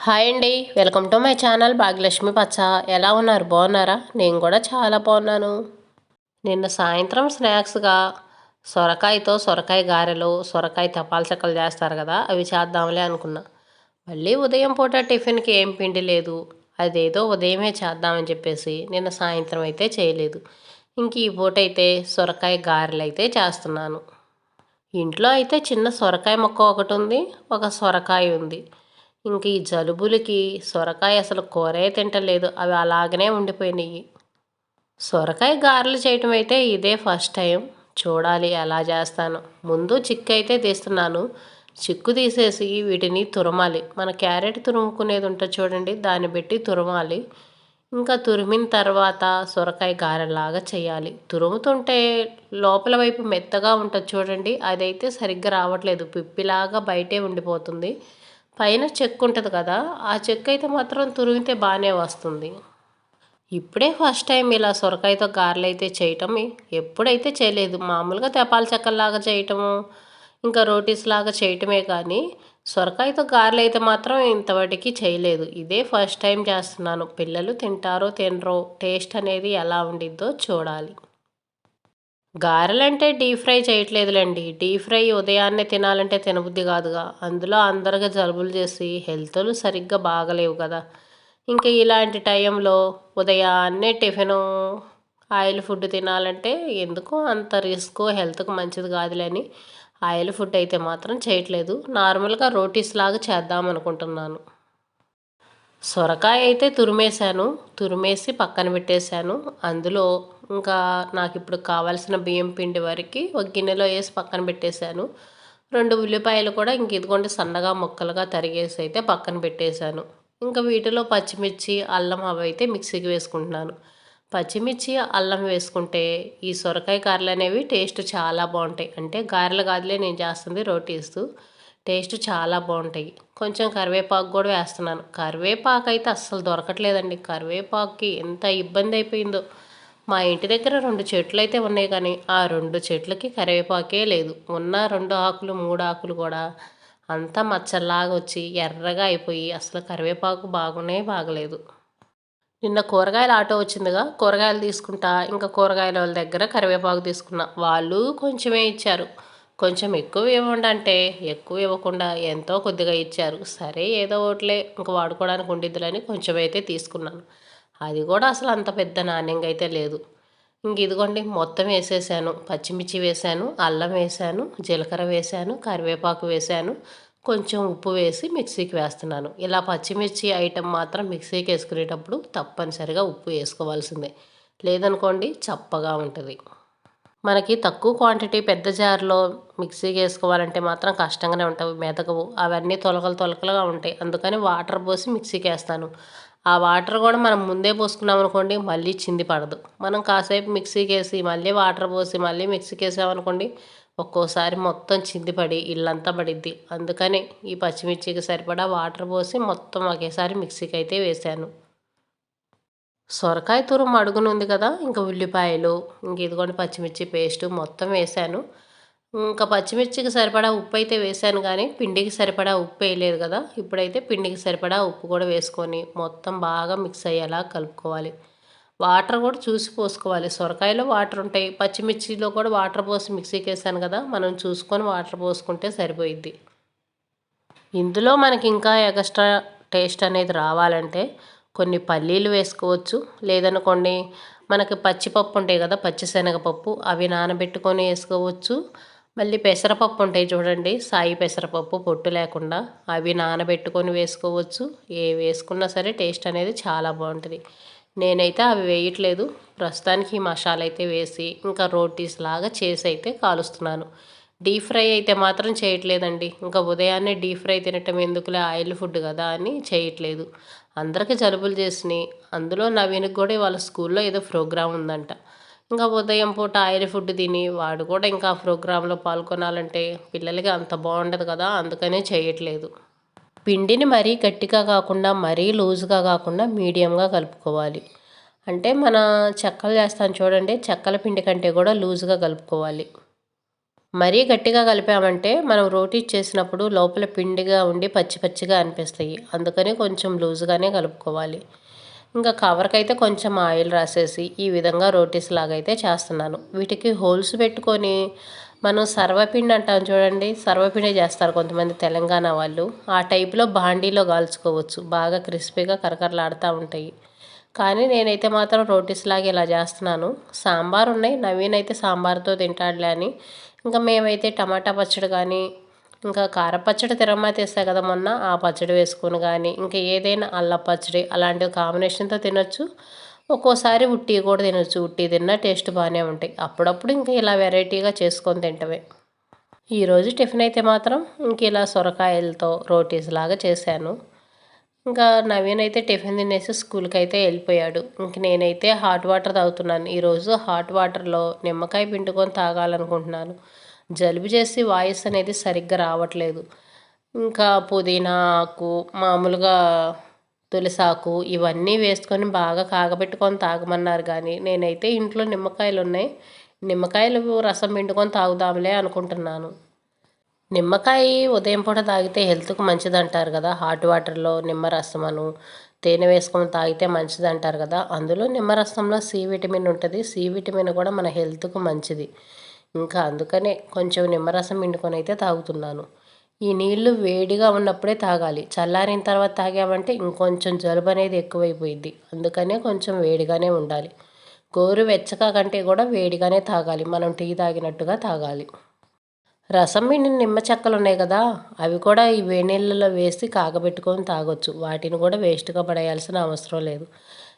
Hi అండి, welcome to my channel Bhagyalakshmi పచ్చ. ఎలా ఉన్నారు? బాగున్నారా? నేను కూడా చాలా బాగున్నాను. నిన్న సాయంత్రం స్నాక్స్గా సొరకాయ గారెలు, సొరకాయ తపాల చెక్కలు చేస్తారు కదా, అవి చేద్దాంలే అనుకున్నా. మళ్ళీ ఉదయం పూట టిఫిన్కి ఏం పిండి లేదు, అదేదో ఉదయమే చేద్దామని చెప్పేసి నిన్న సాయంత్రం అయితే చేయలేదు. ఇంక ఈ పూట అయితే సొరకాయ గారెలు అయితే చేస్తున్నాను. ఇంట్లో అయితే చిన్న సొరకాయ మొక్క ఒకటి ఉంది, ఒక సొరకాయ ఉంది. ఇంక ఈ జలుబులకి సొరకాయ అసలు కూరే తింటలేదు, అవి అలాగనే ఉండిపోయినాయి. సొరకాయ గారెలు చేయటం అయితే ఇదే ఫస్ట్ టైం. చూడాలి ఎలా చేస్తాను. ముందు చిక్కు అయితే తీస్తున్నాను. చిక్కు తీసేసి వీటిని తురమాలి. మన క్యారెట్ తురుముకునేది ఉంటుంది చూడండి, దాన్ని పెట్టి తురమాలి. ఇంకా తురిమిన తర్వాత సొరకాయ గారెలాగా చేయాలి. తురుముతుంటే లోపల వైపు మెత్తగా ఉంటుంది చూడండి, అదైతే సరిగ్గా రావట్లేదు, పిప్పిలాగా బయటే ఉండిపోతుంది. పైన చెక్కు ఉంటుంది కదా, ఆ చెక్కు అయితే మాత్రం తురిమితే బాగానే వస్తుంది. ఇప్పుడే ఫస్ట్ టైం ఇలా సొరకాయతో గారెలు అయితే చేయటం. ఎప్పుడైతే చేయలేదు. మామూలుగా తెపాల చెక్కల్లాగా చేయటము, ఇంకా రోటీస్ లాగా చేయటమే కానీ సొరకాయతో గారెలు అయితే మాత్రం ఇంతవరకు చేయలేదు. ఇదే ఫస్ట్ టైం చేస్తున్నాను. పిల్లలు తింటారో తినరో, టేస్ట్ అనేది ఎలా ఉండిద్దో చూడాలి. గారెలంటే డీప్ ఫ్రై చేయట్లేదులేండి. డీప్ ఫ్రై ఉదయాన్నే తినాలంటే తినబుద్ధి కాదుగా. అందులో అందరిగా జలుబులు చేసి హెల్త్లు సరిగ్గా బాగలేవు కదా. ఇంకా ఇలాంటి టైంలో ఉదయాన్నే టిఫిను ఆయిల్ ఫుడ్ తినాలంటే ఎందుకో అంత రిస్క్, హెల్త్కు మంచిది కాదులేని ఆయిల్ ఫుడ్ అయితే మాత్రం చేయట్లేదు. నార్మల్గా రోటీస్ లాగా చేద్దాం అనుకుంటున్నాను. సొరకాయ అయితే తురిమేసి పక్కన పెట్టేశాను. అందులో ఇంకా నాకు ఇప్పుడు కావాల్సిన బియ్యం పిండి వరకు ఒక గిన్నెలో వేసి పక్కన పెట్టేశాను. 2 ఉల్లిపాయలు కూడా ఇంక ఇదిగోండి సన్నగా ముక్కలుగా తరిగేసి అయితే పక్కన పెట్టేశాను. ఇంకా వీటిలో పచ్చిమిర్చి, అల్లం అవి అయితే మిక్సీకి వేసుకుంటున్నాను. పచ్చిమిర్చి, అల్లం వేసుకుంటే ఈ సొరకాయ గారెలు అనేవి టేస్ట్ చాలా బాగుంటాయి. అంటే గారెలు కాదులే, నేను చేస్తుంది రోటీస్. టేస్ట్ చాలా బాగుంటాయి. కొంచెం కరివేపాకు కూడా వేస్తున్నాను. కరివేపాకు అయితే అస్సలు దొరకట్లేదండి. కరివేపాకుకి ఎంత ఇబ్బంది అయిపోయిందో. మా ఇంటి దగ్గర 2 చెట్లు అయితే ఉన్నాయి, కానీ ఆ 2 చెట్లకి కరివేపాకే లేదు. ఉన్న 2 ఆకులు 3 ఆకులు కూడా అంతా మచ్చల్లాగా వచ్చి ఎర్రగా అయిపోయి అసలు కరివేపాకు బాగలేదు. నిన్న కూరగాయల ఆటో వచ్చిందిగా, కూరగాయలు తీసుకుంటా ఇంకా కూరగాయల వాళ్ళ దగ్గర కరివేపాకు తీసుకున్నా. వాళ్ళు కొంచెమే ఇచ్చారు. కొంచెం ఎక్కువ ఇవ్వండి అంటే ఎక్కువ ఇవ్వకుండా ఎంతో కొద్దిగా ఇచ్చారు. సరే ఏదో ఒకటిలే ఇంక వాడుకోవడానికి ఉండిద్దులని కొంచెం అయితే తీసుకున్నాను. అది కూడా అసలు అంత పెద్ద నాణ్యంగా అయితే లేదు. ఇంక ఇదిగోండి మొత్తం వేసేసాను. పచ్చిమిర్చి వేసాను, అల్లం వేసాను, జీలకర్ర వేసాను, కరివేపాకు వేసాను, కొంచెం ఉప్పు వేసి మిక్సీకి వేస్తున్నాను. ఇలా పచ్చిమిర్చి ఐటెం మాత్రం మిక్సీకి వేసుకునేటప్పుడు తప్పనిసరిగా ఉప్పు వేసుకోవాల్సిందే, లేదనుకోండి చప్పగా ఉంటుంది. మనకి తక్కువ క్వాంటిటీ పెద్ద జార్లో మిక్సీకి వేసుకోవాలంటే మాత్రం కష్టంగానే ఉంటాయి, మెదగవు. అవన్నీ తొలకలుగా ఉంటాయి. అందుకని వాటర్ పోసి మిక్సీకి వేస్తాను. ఆ వాటర్ కూడా మనం ముందే పోసుకున్నాం అనుకోండి మళ్ళీ చింది పడదు. మనం కాసేపు మిక్సీకి వేసి మళ్ళీ వాటర్ పోసి మళ్ళీ మిక్సీకి వేసామనుకోండి ఒక్కోసారి మొత్తం చింది పడి ఇల్లంతా పడిద్ది. అందుకని ఈ పచ్చిమిర్చికి సరిపడా వాటర్ పోసి మొత్తం ఒకేసారి మిక్సీకి అయితే వేసాను. సొరకాయ తురుము అడుగునుంది కదా, ఇంకా ఉల్లిపాయలు, ఇంక ఇదిగోండి పచ్చిమిర్చి పేస్టు మొత్తం వేసాను. ఇంకా పచ్చిమిర్చికి సరిపడా ఉప్పు అయితే వేసాను, కానీ పిండికి సరిపడా ఉప్పు వేయలేదు కదా. ఇప్పుడైతే పిండికి సరిపడా ఉప్పు కూడా వేసుకొని మొత్తం బాగా మిక్స్ అయ్యేలా కలుపుకోవాలి. వాటర్ కూడా చూసి పోసుకోవాలి. సొరకాయలో వాటర్ ఉంటాయి, పచ్చిమిర్చిలో కూడా వాటర్ పోసి మిక్సీకి వేసాను కదా, మనం చూసుకొని వాటర్ పోసుకుంటే సరిపోయిద్ది. ఇందులో మనకి ఇంకా ఎక్స్ట్రా టేస్ట్ అనేది రావాలంటే కొన్ని పల్లీలు వేసుకోవచ్చు, లేదనుకోండి మనకి పచ్చిపప్పు ఉంటాయి కదా, పచ్చిశనగపప్పు, అవి నానబెట్టుకొని వేసుకోవచ్చు. మళ్ళీ పెసరపప్పు ఉంటాయి చూడండి, సాయి పెసరపప్పు పొట్టు లేకుండా, అవి నానబెట్టుకొని వేసుకోవచ్చు. ఏ వేసుకున్నా సరే టేస్ట్ అనేది చాలా బాగుంటుంది. నేనైతే అవి వేయట్లేదు. ప్రస్తుతానికి ఈ మసాలా అయితే వేసి ఇంకా రోటీస్ లాగా చేసి అయితే కాలుస్తున్నాను. డీప్ ఫ్రై అయితే మాత్రం చేయట్లేదండి. ఇంకా ఉదయాన్నే డీప్ ఫ్రై తినటం ఎందుకులే, ఆయిల్ ఫుడ్ కదా అని చేయట్లేదు. అందరికీ జలుబులు చేసినాయి. అందులో నవీన్కి కూడా వాళ్ళ స్కూల్లో ఏదో ప్రోగ్రాం ఉందంట. ఇంకా ఉదయం పూట ఆయిల్ ఫుడ్ తిని వాడు కూడా ఇంకా ప్రోగ్రాంలో పాల్గొనాలంటే పిల్లలకి అంత బాగుండదు కదా, అందుకనే చేయట్లేదు. పిండిని మరీ గట్టిగా కాకుండా మరీ లూజ్గా కాకుండా మీడియంగా కలుపుకోవాలి. అంటే మన చెక్కలు చేస్తాను చూడండి, చెక్కల పిండి కంటే కూడా లూజ్గా కలుపుకోవాలి. మరీ గట్టిగా కలిపామంటే మనం రోటీ చేసినప్పుడు లోపల పిండిగా ఉండి పచ్చి పచ్చిగా అనిపిస్తాయి. అందుకని కొంచెం లూజ్‌గానే కలుపుకోవాలి. ఇంకా కవర్‌కైతే కొంచెం ఆయిల్ రాసేసి ఈ విధంగా రోటీస్ లాగైతే చేస్తున్నాను. వీటికి హోల్స్ పెట్టుకొని మనం సర్వపిండి అంటాం చూడండి. సర్వపిండి చేస్తారు కొంతమంది తెలంగాణ వాళ్ళు. ఆ టైప్‌లో బాండీలో కాల్చుకోవచ్చు. బాగా క్రిస్పీగా కరకరలాడుతా ఉంటాయి. కానీ నేనైతే మాత్రం రోటీస్ లాగా ఇలా చేస్తున్నాను. సాంబార్ ఉన్నాయి. నవీన్ అయితే సాంబార్‌తో తింటాడులే అని ఇంకా మేమైతే టమాటా పచ్చడి కానీ, ఇంకా కారపచ్చడి తిరగమాత వేసా కదా మొన్న, ఆ పచ్చడి వేసుకొని కానీ, ఇంకా ఏదైనా అల్లం పచ్చడి అలాంటివి కాంబినేషన్‌తో తినొచ్చు. ఒక్కోసారి ఉట్టివి కూడా తినొచ్చు. ఉట్టి తిన్నా టేస్ట్ బాగానే ఉంటాయి. అప్పుడప్పుడు ఇంకా ఇలా వెరైటీగా చేసుకొని తింటమే. ఈరోజు టిఫిన్ అయితే మాత్రం ఇంక ఇలా సొరకాయలతో రోటీస్ లాగా చేశాను. ఇంకా నవీన్ అయితే టిఫిన్ తినేసి స్కూల్కి అయితే వెళ్ళిపోయాడు. ఇంక నేనైతే హాట్ వాటర్ తాగుతున్నాను. ఈరోజు హాట్ వాటర్లో నిమ్మకాయ పిండుకొని తాగాలనుకుంటున్నాను. జలుబు చేసి వాయిస్ అనేది సరిగ్గా రావట్లేదు. ఇంకా పుదీనా ఆకు, మామూలుగా తులసాకు ఇవన్నీ వేసుకొని బాగా కాగబెట్టుకొని తాగమన్నారు కానీ నేనైతే ఇంట్లో నిమ్మకాయలు ఉన్నాయి. నిమ్మకాయలు రసం పిండుకొని తాగుదాంలే అనుకుంటున్నాను. నిమ్మకాయ ఉదయం పూట తాగితే హెల్త్‌కు మంచిదంటారు కదా! హాట్ వాటర్‌లో నిమ్మరసమను, తేనె వేసుకొని తాగితే మంచిదంటారు కదా! అందులో నిమ్మరసంలో సి విటమిన్ ఉంటది. సి విటమిన్ కూడా మన హెల్త్‌కు మంచిది. ఇంకా అందుకనే కొంచెం నిమ్మరసం పిండుకొనైతే తాగుతున్నాను. ఈ నీళ్లు వేడిగా ఉన్నప్పుడే తాగాలి. చల్లారిన తర్వాత తాగామంటే ఇంకొంచెం జలుబనేది ఎక్కువైపోయిద్ది. అందుకనే కొంచెం వేడిగానే ఉండాలి. గోరువెచ్చగా కంటే కూడా వేడిగానే తాగాలి. మనం టీ తాగినట్టుగా తాగాలి. రసం పిండిన నిమ్మ చెక్కలున్నాయి కదా! అవి కూడా ఈ వేడి నీళ్ళలో వేసి కాగబెట్టుకొని తాగొచ్చు. వాటిని కూడా వేస్ట్‌గా పడేయాల్సిన అవసరం లేదు.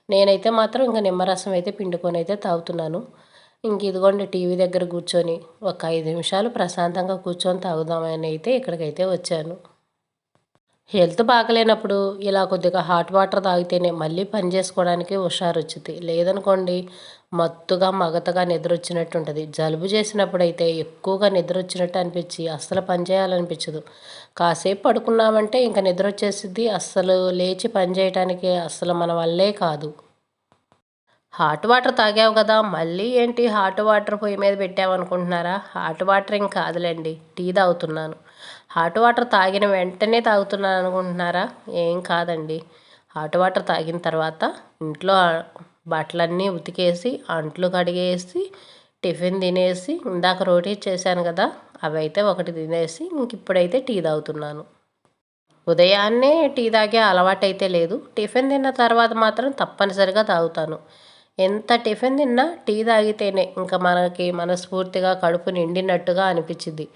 నేనైతే మాత్రం ఇంక నిమ్మరసం అయితే పిండుకొనైతే తాగుతున్నాను. ఇంక ఇదిగోండి టీవీ దగ్గర కూర్చొని ఒక 5 నిమిషాలు ప్రశాంతంగా కూర్చొని తాగుదామని అయితే ఇక్కడికైతే వచ్చాను. హెల్త్ బాగలేనప్పుడు ఇలా కొద్దిగా హాట్ వాటర్ తాగితేనే మళ్ళీ పని చేసుకోవడానికి హుషారొచ్చిద్ది. లేదనుకోండి మత్తుగా, మగతగా నిద్రొచ్చినట్టు ఉంటది. జలుబు చేసినప్పుడైతే ఎక్కువగా నిద్రొచ్చినట్టు అనిపిచ్చి అస్సలు పని చేయాలనిపించదు. కాసేపు పడుకున్నామంటే ఇంక నిద్రొచ్చేసిద్ది. అస్సలు లేచి పని చేయటానికి అస్సలు మన వల్లే కాదు. హాట్ వాటర్ తాగావు కదా! మళ్ళీ ఏంటి హాట్ వాటర్ పొయ్యి మీద పెట్టావనుకుంటున్నారా? హాట్ వాటర్ ఏం కాదులెండి. టీ తాగుతున్నాను. హాట్ వాటర్ తాగిన వెంటనే తాగుతున్నాను అనుకుంటున్నారా? ఏం కాదండి. హాట్ వాటర్ తాగిన తర్వాత ఇంట్లో బట్టలన్నీ ఉతికేసి, అంట్లు కడిగేసి, టిఫిన్ తినేసి, ఇందాక రోటీ చేశాను కదా! అవైతే ఒకటి తినేసి ఇంకిప్పుడైతే టీ తాగుతున్నాను. ఉదయాన్నే టీ తాగే అలవాటైతే లేదు. టిఫిన్ తిన్న తర్వాత మాత్రం తప్పనిసరిగా తాగుతాను. ఎంత టిఫిన్ తిన్నా టీ తాగితేనే ఇంకా మనకి మనస్ఫూర్తిగా కడుపు నిండినట్టుగా అనిపిచ్చిద్ది.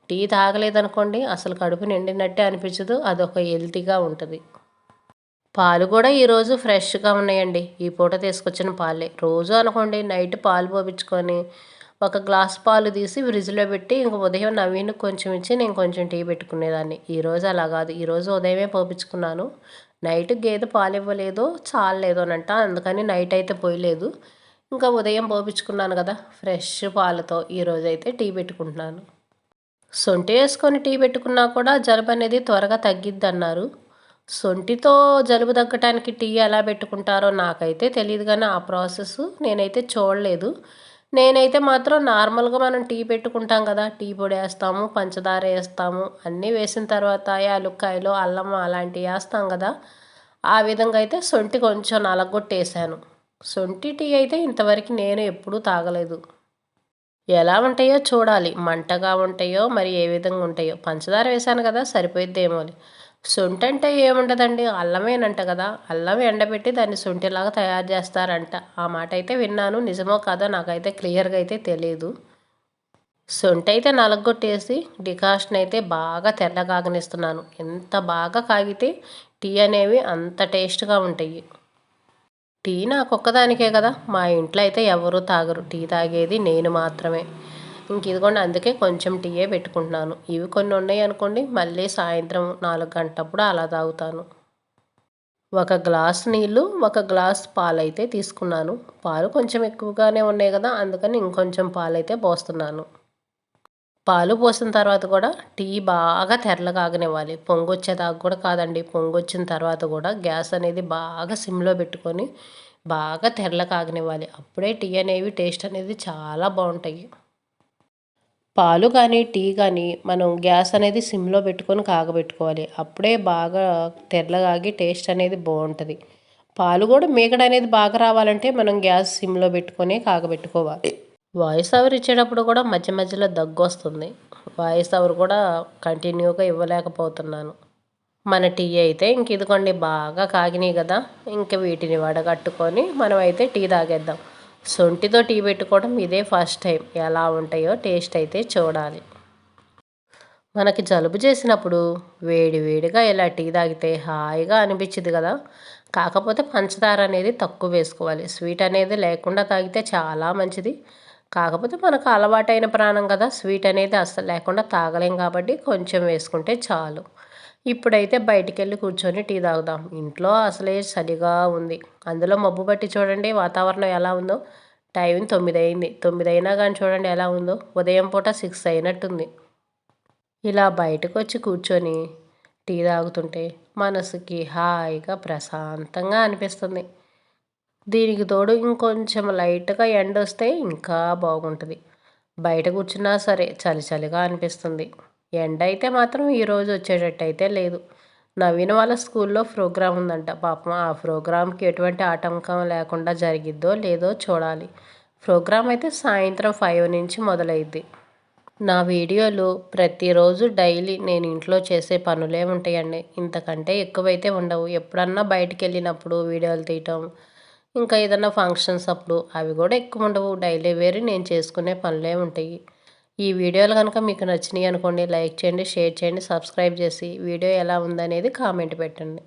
టీ తాగలేదనుకోండి అసలు కడుపు నిండినట్టే అనిపించదు. అదొక హెల్తీగా ఉంటది. పాలు కూడా ఈరోజు ఫ్రెష్‌గా ఉన్నాయండి. ఈ పూట తీసుకొచ్చిన పాలే. రోజు అనుకోండి నైట్ పాలు పోపించుకొని, ఒక గ్లాస్ పాలు తీసి ఫ్రిడ్జ్‌లో పెట్టి, ఇంక ఉదయం నవీన్‌కి కొంచెం ఇచ్చి, నేను కొంచెం టీ పెట్టుకునేదాన్ని. ఈరోజు అలా కాదు. ఈరోజు ఉదయమే పోపించుకున్నాను. నైట్ గేదె పాలివ్వలేదో, చాలలేదోనంట. అందుకని నైట్ అయితే పోయలేదు. ఇంకా ఉదయం పోపించుకున్నాను కదా! ఫ్రెష్ పాలతో ఈరోజైతే టీ పెట్టుకుంటున్నాను. సొంటి వేసుకొని టీ పెట్టుకున్నా కూడా జలుబనేది త్వరగా తగ్గిద్దన్నారు. సొంటితో జలుబు తగ్గటానికి టీ ఎలా పెట్టుకుంటారో నాకైతే తెలీదు గానీ, ఆ ప్రాసెస్ నేనైతే చూడలేదు. నేనైతే మాత్రం నార్మల్‌గా మనం టీ పెట్టుకుంటాం కదా! టీ పొడేస్తాము, పంచదార ఏస్తాము, అన్నీ వేసిన తర్వాత యాలుక్కాయలు, అల్లం అలాంటియి ఏస్తాం కదా! ఆ విధంగా అయితే సొంటి కొంచెం నలగొట్టేసాను. సొంటి టీ అయితే ఇంతవరకు నేను ఎప్పుడూ తాగలేదు. ఎలా ఉంటాయో చూడాలి. మంటగా ఉంటాయో, మరి ఏ విధంగా ఉంటాయో. పంచదార వేశాను కదా! సరిపోయిద్దేమోలే. సొంటంటే ఏముండదండి. అల్లమేనంట కదా! అల్లం ఎండబెట్టి దాన్ని సొంటిలాగా తయారు చేస్తారంట. ఆ మాటైతే విన్నాను. నిజమో కాదో నాకైతే క్లియర్‌గా అయితే తెలీదు. సొంటైతే నలగొట్టేసి డికాషన్ అయితే బాగా తెల్లగాగనిస్తున్నాను. ఎంత బాగా కాగితే టీ అనేవి అంత టేస్ట్‌గా ఉంటాయి. టీ నాకొక్కదానికే కదా! మా ఇంట్లో అయితే ఎవరు తాగరు. టీ తాగేది నేను మాత్రమే. ఇదిగోండి అందుకే కొంచెం టీయే పెట్టుకుంటున్నాను. ఇవి కొన్ని ఉన్నాయనుకోండి మళ్ళీ సాయంత్రం 4 గంటలప్పుడు అలా తాగుతాను. ఒక గ్లాస్ నీళ్ళు, ఒక గ్లాస్ పాలైతే తీసుకున్నాను. పాలు కొంచెం ఎక్కువగానే ఉన్నాయి కదా! అందుకని ఇంకొంచెం పాలైతే పోస్తున్నాను. పాలు పోసిన తర్వాత కూడా టీ బాగా తెరలగాగనివ్వాలి. పొంగొచ్చేదాకా కూడా కాదండి. పొంగొచ్చిన తర్వాత కూడా గ్యాస్ అనేది బాగా సిమ్‌లో పెట్టుకొని బాగా తెరలకాగనివ్వాలి. అప్పుడే టీ అనేవి టేస్ట్ అనేది చాలా బావుంటాయి. పాలు కానీ టీ కానీ మనం గ్యాస్ అనేది సిమ్లో పెట్టుకొని కాగబెట్టుకోవాలి. అప్పుడే బాగా తెల్లగాగి టేస్ట్ అనేది బాగుంటుంది. పాలు కూడా మీగడ అనేది బాగా రావాలంటే మనం గ్యాస్ సిమ్లో పెట్టుకొని కాగబెట్టుకోవాలి. వాయిస్ ఓవర్ ఇచ్చేటప్పుడు కూడా మధ్య మధ్యలో దగ్గు వస్తుంది. వాయిస్ ఓవర్ కూడా కంటిన్యూగా ఇవ్వలేకపోతున్నాను. మన టీ అయితే ఇంక ఇదిగోండి బాగా కాగినాయి కదా, ఇంక వీటిని వడగట్టుకొని మనం అయితే టీ తాగేద్దాం. సొంటితో టీ పెట్టుకోవడం ఇదే ఫస్ట్ టైం. ఎలా ఉంటాయో టేస్ట్ అయితే చూడాలి. మనకి జలుబు చేసినప్పుడు వేడి వేడిగా ఇలా టీ తాగితే హాయిగా అనిపించింది కదా. కాకపోతే పంచదార అనేది తక్కువ వేసుకోవాలి. స్వీట్ అనేది లేకుండా తాగితే చాలా మంచిది. కాకపోతే మనకు అలవాటైన ప్రాణం కదా, స్వీట్ అనేది అస్సలు లేకుండా తాగలేం కాబట్టి కొంచెం వేసుకుంటే చాలు. ఇప్పుడైతే బయటికెళ్ళి కూర్చొని టీ తాగుదాం. ఇంట్లో అసలే చలిగా ఉంది. అందులో మబ్బు పట్టి చూడండి వాతావరణం ఎలా ఉందో. టైం 9 అయింది. 9 అయినా కానీ చూడండి ఎలా ఉందో. ఉదయం పూట 6 అయినట్టుంది. ఇలా బయటకు వచ్చి కూర్చొని టీ తాగుతుంటే మనసుకి హాయిగా ప్రశాంతంగా అనిపిస్తుంది. దీనికి తోడు ఇంకొంచెం లైట్గా ఎండ వస్తే ఇంకా బాగుంటుంది. బయట కూర్చున్నా సరే చలి చలిగా అనిపిస్తుంది. ఎండ అయితే మాత్రం ఈరోజు వచ్చేటట్టు అయితే లేదు. నవీన్ వాళ్ళ స్కూల్లో ప్రోగ్రాం ఉందంట. పాపం ఆ ప్రోగ్రాంకి ఎటువంటి ఆటంకం లేకుండా జరిగిద్దో లేదో చూడాలి. ప్రోగ్రాం అయితే సాయంత్రం 5 నుంచి మొదలైద్ది. నా వీడియోలు ప్రతిరోజు డైలీ నేను ఇంట్లో చేసే పనులే ఉంటాయండి. ఇంతకంటే ఎక్కువైతే ఉండవు. ఎప్పుడన్నా బయటికి వెళ్ళినప్పుడు వీడియోలు తీయటం, ఇంకా ఏదన్నా ఫంక్షన్స్ అప్పుడు అవి కూడా ఎక్కువ ఉండవు. డైలీ వేరే నేను చేసుకునే పనులే ఉంటాయి. ఈ వీడియోలు కనుక మీకు నచ్చినాయి అనుకోండి, లైక్ చేయండి, షేర్ చేయండి, సబ్స్క్రైబ్ చేసి వీడియో ఎలా ఉందనేది కామెంట్ పెట్టండి.